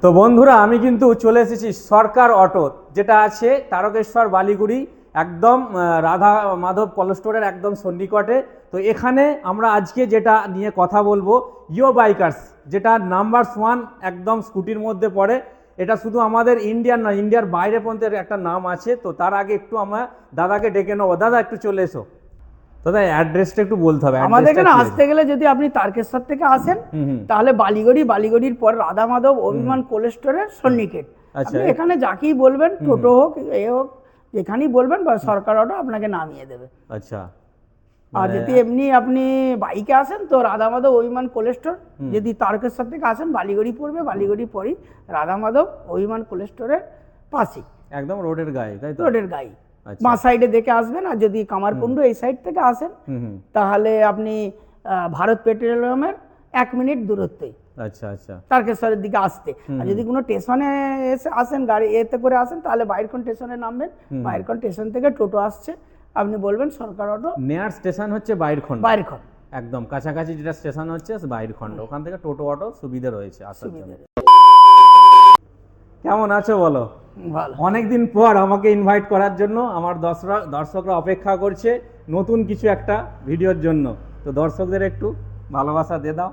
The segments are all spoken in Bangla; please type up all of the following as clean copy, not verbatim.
তো বন্ধুরা আমি কিন্তু চলে এসেছি সরকার অটো, যেটা আছে তারকেশ্বর বালিগুড়ি, একদম রাধা মাধব কলেজ স্টোরের একদম সন্নিকটে। তো এখানে আমরা আজকে যেটা নিয়ে কথা বলবো, ইও বাইকার্স, যেটা নাম্বার 1 একদম স্কুটির মধ্যে পড়ে। এটা শুধু আমাদের ইন্ডিয়ার না, ইন্ডিয়ার বাইরে পর্যন্ত একটা নাম আছে। তো তার আগে একটু আমরা দাদাকে ডেকে নেবো। দাদা একটু চলে এসো। দাদা অ্যাড্রেসটা একটু বলতে হবে। আমাদের এখানে আসতে গেলে যদি আপনি তারকেশ্বর থেকে আসেন তাহলে বালিগড়ির পর রাধা মাধব অভিমান কোল্ড স্টোরের সন্নিকট। আপনি এখানে যাকেই বলবেন, টোটো হোক এ হোক, যেখানেই বলবেন বা সরকার অটো আপনাকে নামিয়ে দেবে। আচ্ছা। আর যদি এমনি আপনি বাইকে আসেন তো রাধা মাধব অভিমান কোল্ড স্টোর, যদি তারকেশ্বর থেকে আসেন বালিগড়ি পড়বে, বালিগড়ি পরই রাধা মাধব অভিমান কোল্ড স্টোরের পাশেই, একদম রোডের গায়ে, তাই তো? রোডের গায়ে বাঁ সাইডে দেখে আসবেন। আর যদি কামারকুণ্ডু এই সাইড থেকে আসেন তাহলে আপনি ভারত পেট্রোলিয়ামের 1 মিনিট দূরত্বে। আচ্ছা আচ্ছা। তারকেশ্বরের দিকে আসতে। আর যদি কোনো স্টেশনে এসে আসেন, গাড়ি এতে করে আসেন, তাহলে বাইরকন স্টেশনে নামবেন। বাইরকন স্টেশন থেকে টোটো আসছে, আপনি বলবেন সরকার অটো। নেয়ার স্টেশন হচ্ছে বাইরখন্ড। বাইরখন্ড একদম কাছাকাছি যেটা স্টেশন হচ্ছে বাইরখন্ড, ওখান থেকে টোটো অটো সুবিধা রয়েছে আসার জন্য। কেমন আছো বলো? ভালো। অনেকদিন পর আমাকে ইনভাইট করার জন্য আমার দর্শকরা অপেক্ষা করছে নতুন কিছু একটা ভিডিওর জন্য। তো দর্শকদের একটু ভালোবাসা দিয়ে দাও।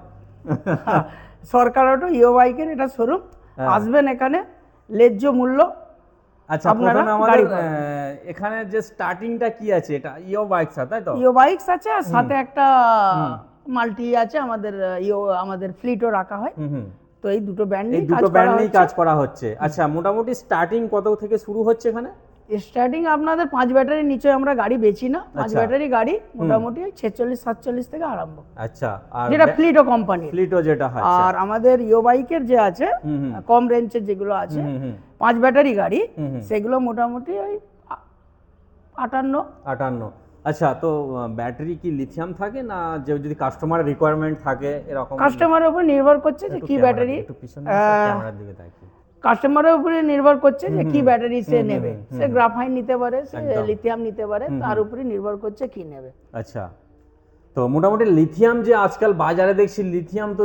সরকার অটো ইও বাইকের এটা শোরুম, আসবেন এখানে ন্যায্য মূল্য। আচ্ছা, প্রথমে আমাদের এখানে যে স্টার্টিংটা কি আছে, এটা ইও বাইকস তাই তো? ইও বাইকস আছে, আর সাথে একটা মাল্টি আছে, আমাদের ফ্লিটও রাখা হয়। তো এই দুটো ব্র্যান্ড নিয়ে কাজ করা হচ্ছে। আচ্ছা, মোটামুটি স্টার্টিং কত থেকে শুরু হচ্ছে এখানে? স্টার্টিং আপনাদের 5 ব্যাটারির নিচে আমরা গাড়ি বেচি না। 5 ব্যাটারি গাড়ি মোটামুটি 46-47 থেকে আরম্ভ। আচ্ছা। আর যেটা ফ্লিটো কোম্পানি, ফ্লিটো যেটা হয়। আর আমাদের ইও বাইকের যে আছে কম রেঞ্জের যেগুলো আছে 5 ব্যাটারি গাড়ি, সেগুলো মোটামুটি ওই 58। আচ্ছা, তো ব্যাটারি কি লিথিয়াম থাকে না, যে যদি কাস্টমারের রিকোয়ারমেন্ট থাকে এরকম? কাস্টমারের উপর নির্ভর করছে যে কি ব্যাটারি, ক্যামেরার দিকে তাকিয়ে কাস্টমারের উপরে নির্ভর করছে যে কি ব্যাটারি সে নেবে। সে গ্রাফাইন নিতে পারে, সে লিথিয়াম নিতে পারে, তার উপরে নির্ভর করছে কি নেবে। আচ্ছা, তো মোটামুটি লিথিয়াম যে আজকাল বাজারে দেখছি,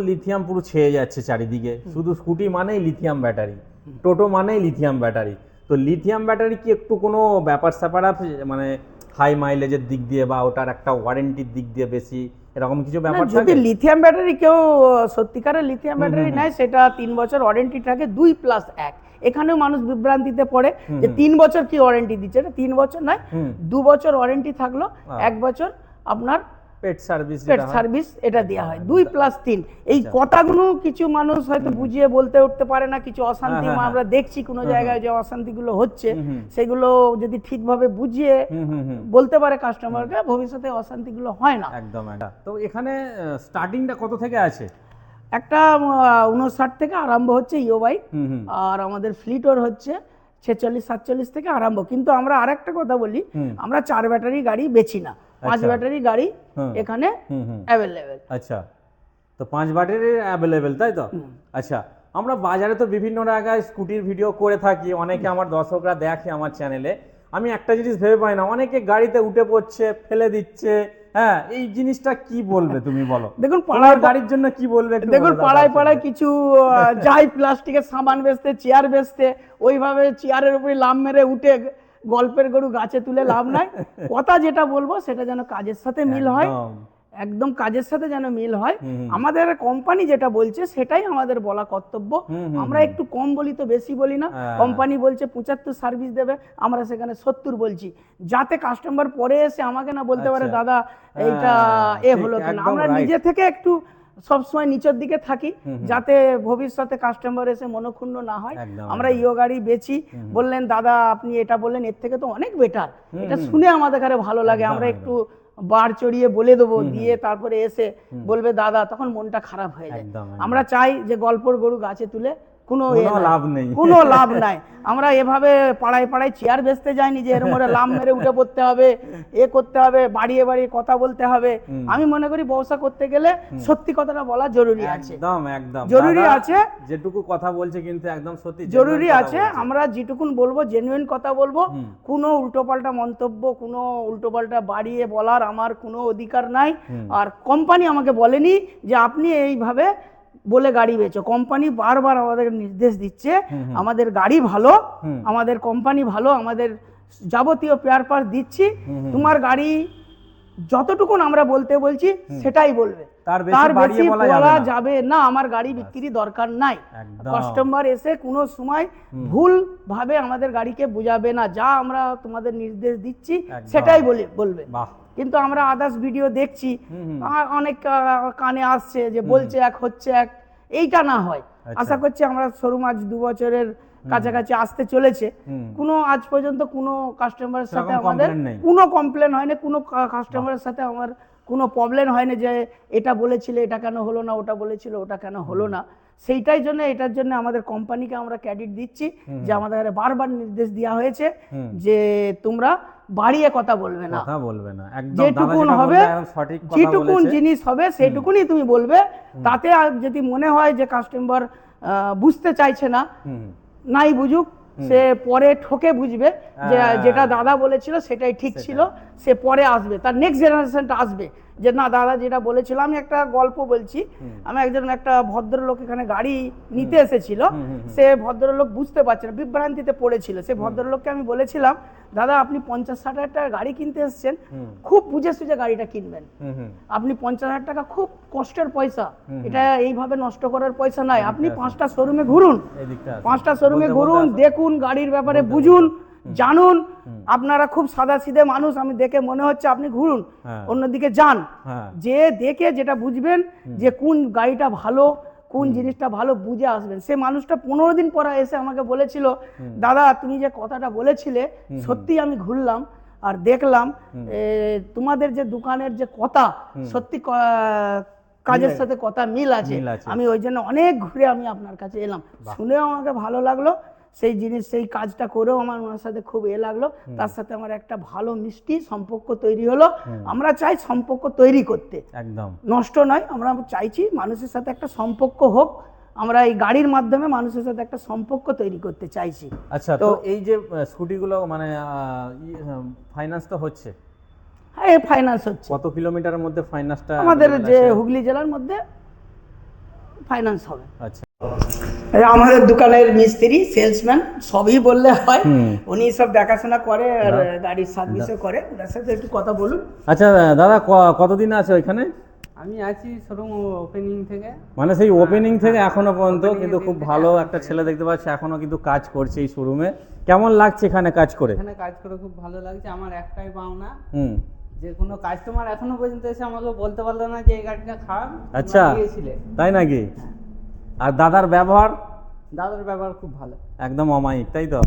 লিথিয়াম পুরো ছেয়ে যাচ্ছে চারিদিকে। শুধু স্কুটি মানেই লিথিয়াম ব্যাটারি, টোটো মানেই লিথিয়াম ব্যাটারি। তো লিথিয়াম ব্যাটারি কি একটু কোনো ব্যাপার স্যাপার আছে, মানে হাই মাইলেজের দিক দিয়ে বা ওটার একটা ওয়ারেন্টির দিক দিয়ে বেশি, এরকম কিছু ব্যাপার থাকে? যদি লিথিয়াম ব্যাটারি কেউ সত্যিকারের লিথিয়াম ব্যাটারি নেয়, সেটা 3 বছর ওয়ারেন্টি থাকে, 2+1। এখানেও মানুষ বিভ্রান্তিতে পড়ে যে 3 বছর কি ওয়ারেন্টি দিচ্ছে। এটা 3 বছর নয়, 2 বছর ওয়ারেন্টি থাকলো, 1 বছর আপনার পেট সার্ভিস এটা দেওয়া হয়। 2+3 এই কথাগুলো কিছু মানুষ হয়তো বুঝিয়ে বলতে উঠতে পারে না। কিছু অশান্তি আমরা দেখছি কোনো জায়গায়, যে অশান্তিগুলো হচ্ছে সেগুলো যদি ঠিকভাবে বুঝিয়ে বলতে পারে কাস্টমারকে, ভবিষ্যতে অশান্তিগুলো হয় না। একদম। তো এখানে স্টার্টিংটা কত থেকে আছে? একটা 59 থেকে আরম্ভ হচ্ছে ইও বাইক, আর আমাদের ফ্লিটোর হচ্ছে 46-47 থেকে আরম্ভ। কিন্তু আমরা আরেকটা কথা বলি, আমরা 4 ব্যাটারি গাড়ি বেচি না, 5 ব্যাটারি গাড়ি এখানে অ্যাভেলেবেল। আচ্ছা, তো 5 ব্যাটারি অ্যাভেলেবেল, তাই তো? আচ্ছা, আমরা বাজারে তো বিভিন্ন জায়গায় স্কুটির ভিডিও করে থাকি, অনেকে আমার দর্শকরা দেখে আমার চ্যানেলে। আমি একটা জিনিস ভেবে পাই না, অনেকে গাড়িতে উঠে পড়ছে, ফেলে দিচ্ছে। হ্যাঁ, এই জিনিসটা কি বলবে তুমি বলো? দেখুন, পাড়ায় গাড়ির জন্য কি বলবে? দেখুন, পাড়ায় কিছু যাই প্লাস্টিকের সামান বেচতে, চেয়ার বেচতে, ওইভাবে চেয়ারের উপরে লাভ মেরে উঠে গল্পের গরু গাছে তুলে লাভ নাই। কথা যেটা বলবো সেটা যেন কাজের সাথে মিল হয়, একদম কাজের সাথে যেন মিল হয়। আমাদের কোম্পানি যেটা বলছে সেটাই আমাদের বলা কর্তব্য। আমরা একটু কম বলি তো বেশি বলি না। কোম্পানি বলছে 75 সার্ভিস দেবে, আমরা সেখানে 70 বলছি, যাতে কাস্টমার পরে এসে আমাকে না বলতে পারে দাদা এইটা হলো কিনা। আমরা নিজে থেকে একটু সবসময় নিচের দিকে থাকি, যাতে ভবিষ্যতে কাস্টমার এসে মনক্ষুণ্ণ না হয়। আমরা ইও গাড়ি বেচি, বললেন দাদা আপনি এটা বললেন, এর থেকে তো অনেক বেটার, এটা শুনে আমাদের কাছে ভালো লাগে। আমরা একটু বার চড়িয়ে বলে দেবো, দিয়ে তারপরে এসে বলবে দাদা, তখন মনটা খারাপ হয়ে যায়। আমরা চাই যে গল্পর গরু গাছে তুলে কোনো লাভ নাই। আমরা এভাবে পাড়ায় চেয়ার বেচতে যাইনি যে এর মধ্যে লাভ মেরে উঠে পড়তে হবে, করতে হবে, বাড়িয়ে কথা বলতে হবে। আমি মনে করি ব্যবসা করতে গেলে সত্যি কথাটা বলা জরুরি আছে, একদম জরুরি আছে। যেটুকু কথা বলছে কিন্তু একদম সত্যি জরুরি আছে। আমরা যেটুকুন বলবো জেনুইন কথা বলবো। কোনো উল্টোপাল্টা মন্তব্য, কোনো উল্টোপাল্টা বাড়িয়ে বলার আমার কোনো অধিকার নাই। আর কোম্পানি আমাকে বলেনি যে আপনি এইভাবে বলে গাড়ি বেচো। কোম্পানি বারবার আমাদের নির্দেশ দিচ্ছে আমাদের গাড়ি ভালো, আমাদের কোম্পানি ভালো, আমাদের যাবতীয় পেয়ার পার্ট দিচ্ছি, তোমার গাড়ি যতটুকুন আমরা বলতে বলছি সেটাই বলবে, তার তার বেশি বেশি বাড়িয়ে বলা বলা যাবে না। যাবে না। আমার গাড়ি বিক্রি দরকার নাই। একদম। কাস্টমার এসে কোনো সময় ভুল ভাবে আমাদের গাড়িকে বুঝাবে না, যা আমরা তোমাদের নির্দেশ দিচ্ছি একদম। সেটাই বলবে। বাহ। কিন্তু আমরা আদার্স ভিডিও দেখছি, অনেক কানে আসছে যে বলছে এক হচ্ছে এক, এইটা না হয়। আশা করছি আমরা শোরুম আজ 2 বছরের কাছাকাছি আসতে চলেছে, কোনো আজ পর্যন্ত কোনো কাস্টমারের সাথে সেরকম আমাদের complaint নেই। কোনো কমপ্লেন হয়নি, কোনো কাস্টমারের সাথে আমার কোনো প্রবলেম হয়নি যে এটা বলেছিল এটা কেন হলো না, ওটা বলেছিল ওটা কেন হলো না। সেইটাই জন্য এটার জন্য আমাদের কোম্পানিকে আমরা ক্রেডিট দিচ্ছি যে আমাদের বারবার নির্দেশ দেওয়া হয়েছে যে তোমরা বাড়িয়ে কথা বলবে না, কথা বলবে না, একদম দাদা যেটুকুন যেটা হবে, বললো একদম সঠিক কথা যেটুকুন বলেছে। জিনিস হবে সেইটুকুনই তুমি বলবে। তাতে আর যদি মনে হয় যে কাস্টমার বুঝতে চাইছে না, নাই বুঝুক, সে পরে ঠকে বুঝবে যে যেটা দাদা বলেছিল সেটাই ঠিক ছিল, সে পরে আসবে, তার নেক্সট জেনারেশনটা আসবে যে না দাদা যেটা বলেছিল। আমি একটা গল্প বলছি, আমি একটা ভদ্রলোক এখানে গাড়ি নিতে এসেছিল, সে ভদ্রলোক বুঝতে পারছে না, বিভ্রান্তিতে পড়েছিল। সে ভদ্রলোককে আমি বলেছিলাম দাদা আপনি 50-60 হাজার টাকা গাড়ি কিনতে এসেছেন, খুব বুঝে সুঝে গাড়িটা কিনবেন, আপনি 50,000 টাকা খুব কষ্টের পয়সা, এটা এইভাবে নষ্ট করার পয়সা নয়, আপনি 5টা শোরুমে ঘুরুন, 5টা শোরুমে ঘুরুন, দেখুন গাড়ির ব্যাপারে বুঝুন, জানুন। আপনারা খুব সাদাসিধে মানুষ, আমি দেখে মনে হচ্ছে, আপনি ঘুরুন, অন্যদিকে যান, যে দেখে যেটা বুঝবেন যে কোন গাড়িটা ভালো, কোন জিনিসটা ভালো, বুঝে আসবেন। সে মানুষটা 15 দিন পরে এসে আমাকে বলেছিল দাদা তুমি যে কথাটা বলেছিলে সত্যি আমি ঘুরলাম আর দেখলাম তোমাদের যে দোকানের যে কথা সত্যি কাজের সাথে কথা মিল আছে, আমি ওই জন্য অনেক ঘুরে আমি আপনার কাছে এলাম। শুনেও আমাকে ভালো লাগলো, সেই জিনিস সেই কাজটা করেও আমার ওনার সাথে খুব লাগলো, তার সাথে আমার একটা ভালো মিষ্টি সম্পর্ক তৈরি হলো। আমরা চাই সম্পর্ক তৈরি করতে, একদম নষ্ট নয়, আমরা চাইছি মানুষের সাথে একটা সম্পর্ক হোক, আমরা এই গাড়ির মাধ্যমে মানুষের সাথে একটা সম্পর্ক তৈরি করতে চাইছি। আচ্ছা, তো এই যে স্কুটিগুলো মানে ফাইন্যান্স তো হচ্ছে? হ্যাঁ ফাইন্যান্স হচ্ছে। কত কিলোমিটারের মধ্যে ফাইন্যান্সটা আমাদের যে হুগলি জেলার মধ্যে ফাইন্যান্স হবে। আচ্ছা, আমাদের দোকানের মিস্ত্রি সেলসম্যান সবই বললে হয়, উনি সব দেখাশোনা করে আর গাড়ির সার্ভিসও করে, ওনার সাথে একটু কথা বলুন। আচ্ছা দাদা, কতদিন আছে ওইখানে? আমি আছি শোরুম ওপেনিং থেকে, মানে সেই ওপেনিং থেকে এখনো পর্যন্ত, কিন্তু খুব ভালো একটা ছেলে দেখতে পাচ্ছি এখনো কিন্তু কাজ করছে এই শোরুমে। কেমন লাগছে এখানে কাজ করে? এখানে কাজ করে খুব ভালো লাগছে। আমার একটাই পাওনা, যে কোনো কাস্টমার এখনো পর্যন্ত এসে আমাকে বলতে পারলো না যে এই গাড়িটা খারাপ। আচ্ছা, তাই নাকি? আর দাদার ব্যবহার? দাদার ব্যবহার খুব ভালো, একদম অমায়িক, তাই তো?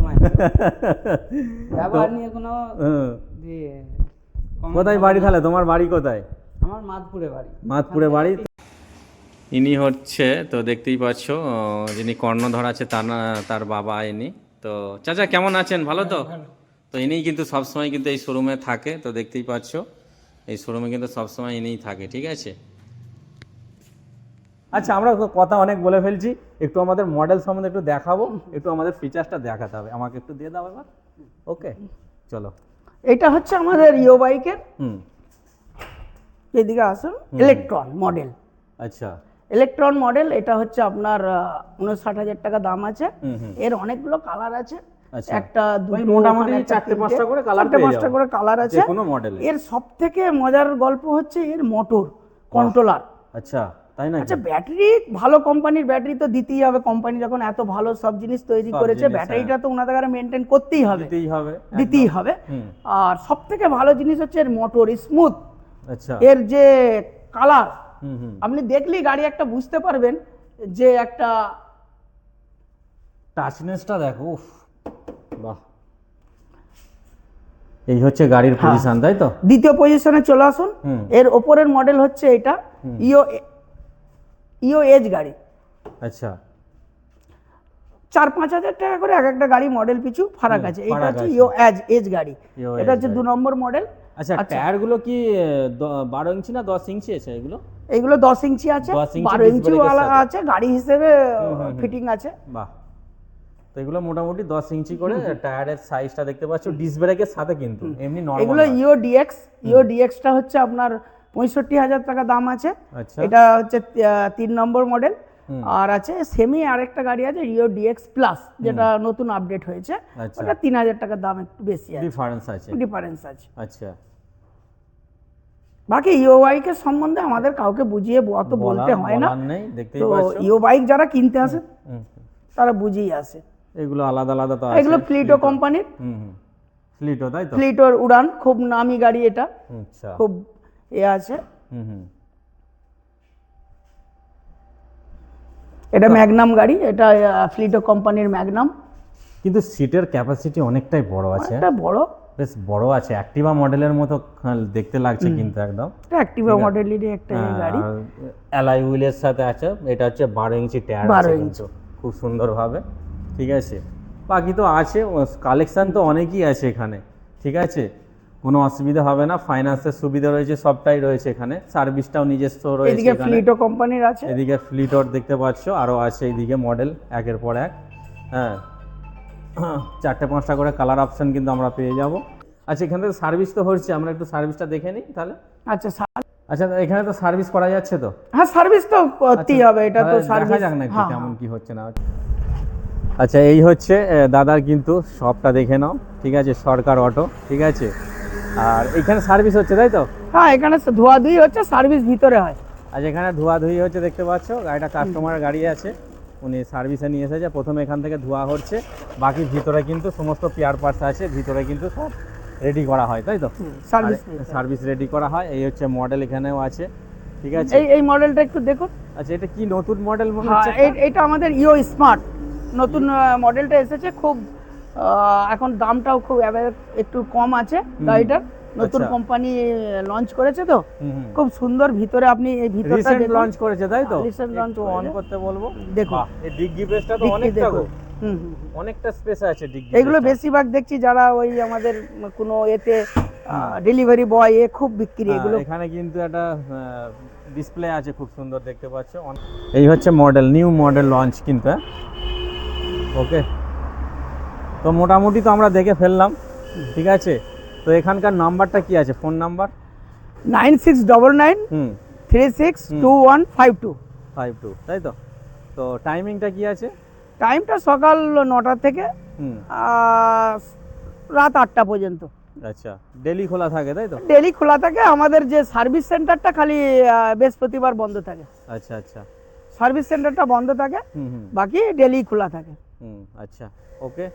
ব্যবহার নিয়ে কোনো কোথায় বাড়ি তাহলে? তোমার বাড়ি কোথায়? আমার মাদপুরে বাড়ি। মাদপুরে বাড়ি। ইনি হচ্ছে, তো দেখতেই পাচ্ছ, যিনি কর্ণধর আছে তার বাবা ইনি। তো চাচা কেমন আছেন? ভালো তো? তো ইনিই কিন্তু সবসময় কিন্তু এই শোরুমে থাকে, তো দেখতেই পাচ্ছ এই শোরুমে কিন্তু সবসময় ইনিই থাকে, ঠিক আছে? আচ্ছা, আমরা কথা অনেক বলে ফেলছি, একটু আমাদের মডেল সম্বন্ধে একটু দেখাবো, একটু আমাদের ফিচার্সটা দেখাতে হবে, আমাকে একটু দিয়ে দাও এবার। ওকে, চলো। এটা হচ্ছে আমাদের ইও বাইকের, এদিকে আসুন, ইলেকট্রন মডেল। আচ্ছা, ইলেকট্রন মডেল, এটা হচ্ছে আপনার 59,000 টাকা দাম আছে। এর অনেকগুলো কালার আছে, একটা দুটো মোটামুটি 4-5টা করে কালার, 4-5টা করে কালার আছে কোনো মডেল। এর সবথেকে মজার গল্প হচ্ছে এর মোটর কন্ট্রোলার। আচ্ছা, তাই না? আচ্ছা, ব্যাটারি ভালো কোম্পানির ব্যাটারি তো দিতেই হবে, কোম্পানি যখন এত ভালো সব জিনিস তৈরি করেছে, ব্যাটারিটা তো ওনাদের মেনটেন করতেই হবে, দিতেই হবে। আর সবথেকে ভালো জিনিস হচ্ছে এর মোটর স্মুথ। আচ্ছা, এর যে কালার আপনি দেখলেই গাড়ি একটা বুঝতে পারবেন যে একটা টাচনেসটা দেখো, উফ, বাহ। এই হচ্ছে গাড়ির পজিশন, তাই তো? দ্বিতীয় পজিশনে চলে আসুন। এর ওপরের মডেল হচ্ছে এটা ইও এজ গাড়ি। আচ্ছা, 4-5 হাজার টাকা করে এক একটা গাড়ি মডেল পিছু ফারাক আছে। এটা হচ্ছে ইও এজ গাড়ি, এটা হচ্ছে 2 নম্বর মডেল। আচ্ছা, টায়ার গুলো কি 12 ইঞ্চি না 10 ইঞ্চি আছে? এগুলো 10 ইঞ্চি আছে, 12 ইঞ্চি আছে, গাড়ি হিসেবে ফিটিং আছে। বাহ, তো এগুলো মোটামুটি 10 ইঞ্চি করে। টায়ারের সাইজটা দেখতে পাচ্ছ ডিস্ক ব্রেকের সাথে, কিন্তু এমনি নরমাল। এগুলো ইও ডিএক্সটা হচ্ছে আপনার 65,000 টাকা দাম আছে। এটা হচ্ছে 3 নম্বর মডেল। আর আছে সেমি আরেকটা গাড়ি আছে রিও ডিএক্স প্লাস, যেটা নতুন আপডেট হয়েছে, আচ্ছা। ওটা 3000 টাকার দাম একটু বেশি আছে, ডিফারেন্স আছে। ডিফারেন্স আছে। আচ্ছা, বাকি ইও বাইকের সম্বন্ধে আমাদের কাউকে বুঝিয়ে অত বলতে হয় না, বলার নেই, দেখতেই তো পাচ্ছ। ইও বাইক যারা কিনতে আসে তারা বুঝিয়ে আসে। এগুলো আলাদা আলাদা তো আছে। এগুলো ফ্লিটো কোম্পানির, ফ্লিটো, তাই তো? ফ্লিটোর উড়ান, খুব নামি গাড়ি এটা, আচ্ছা। খুব আছে। এটা ম্যাগনাম গাড়ি, এটা ফ্লিটো কোম্পানির ম্যাগনাম। কিন্তু সিটের ক্যাপাসিটি অনেকটাই বড় আছে, এটা বড়, বেশ বড় আছে, অ্যাক্টিভা মডেলের মতো দেখতে লাগছে কিন্তু একদম। এটা অ্যাক্টিভা মডেলেরই একটা গাড়ি। অ্যালয় হুইলের সাথে আছে, এটা হচ্ছে 12 ইঞ্চি টায়ার 12 আছে ইঞ্চি। কিন্তু খুব সুন্দরভাবে, ঠিক আছে। বাকি তো আছে, কালেকশন তো অনেকই আছে এখানে, ঠিক আছে, কোনো অসুবিধা হবে না, ফাইন্যান্সের সুবিধা রয়েছে, সবটাই রয়েছে এখানে, সার্ভিসটাও নিজস্ব রয়েছে এদিকে এখানে। ফ্লিটো কোম্পানির আছে, এদিকে ফ্লিটর দেখতে পাচ্ছ, আরও আছে এইদিকে মডেল একের পর এক। হ্যাঁ, 4-5টা করে কালার অপশন কিন্তু আমরা পেয়ে যাব। আচ্ছা, এখান থেকে সার্ভিস তো হচ্ছে, আমরা একটু সার্ভিসটা দেখে নিই তাহলে। আচ্ছা। আচ্ছা, এখানে তো সার্ভিস করা যাচ্ছে তো? হ্যাঁ, সার্ভিস তো করতেই হবে, এটা তো তাহলে সার্ভিস। দেখা যাক না একটু কেমন কি হচ্ছে না হচ্ছে। আচ্ছা, এই হচ্ছে দাদার কিন্তু সবটা দেখে নাও, ঠিক আছে, সরকার অটো, ঠিক আছে। আর এখানে সার্ভিস হচ্ছে, তাই তো? হ্যাঁ, এখানে ধোয়াধুয়ি হচ্ছে, সার্ভিস ভিতরে হয়। আচ্ছা, এখানে ধোয়াধুয়ি হচ্ছে, দেখতে পাচ্ছ, গাড়িটা কাস্টমারের গাড়ি আছে, উনি সার্ভিসে নিয়ে এসেছে। প্রথমে এখান থেকে ধোয়া হচ্ছে, বাকি ভিতরে কিন্তু সমস্ত পেয়ার পার্টস আছে, ভিতরে কিন্তু সব রেডি করা হয়, তাই তো? সার্ভিস রেডি করা হয়। এই হচ্ছে মডেল, এখানেও আছে, ঠিক আছে। এই মডেলটা একটু দেখুন। আচ্ছা, এটা কি নতুন মডেল মনে হ্যাঁ, হচ্ছে? এটা আমাদের ইও স্মার্ট নতুন মডেলটা এসেছে, খুব এখন দামটাও খুব একটু কম আছে গাড়িটার, নতুন আচ্ছা। কোম্পানি লঞ্চ করেছে তো, খুব সুন্দর। ভিতরে আপনি এই ভিতরটা রিসেন্ট দেখুন, লঞ্চ করেছে, তাই তো? রিসেন্ট লঞ্চ একটু অন করতে বলবো। দেখুন, বাহ, এই ডিগ্গি বেসটা তো ডিক্কি অনেকটা গো, দেখুন। অনেকটা স্পেস আছে ডিগ্গি। এগুলো বেশিরভাগ দেখছি যারা ওই আমাদের কোনো এতে ডেলিভারি বয় খুব বিক্রি এগুলো। এখানে কিন্তু একটা ডিসপ্লে আছে, খুব সুন্দর দেখতে পাচ্ছ। এই হচ্ছে মডেল, নিউ মডেল লঞ্চ কিন্তু। ওকে, তো মোটামুটি তো আমরা দেখে ফেললাম, ঠিক আছে। তো এখানকার নাম্বারটা কি আছে, ফোন নাম্বার? 9699362152। 52, তাই তো? তো টাইমিংটা কি আছে? টাইমটা সকাল 9টা থেকে রাত 8টা পর্যন্ত। আচ্ছা, ডেলি খোলা থাকে, তাই তো? ডেলি খোলা থাকে, আমাদের যে সার্ভিস সেন্টারটা খালি বৃহস্পতিবার বন্ধ থাকে। আচ্ছা আচ্ছা, সার্ভিস সেন্টারটা বন্ধ থাকে, বাকি ডেলি খোলা থাকে। আচ্ছা, ওকে।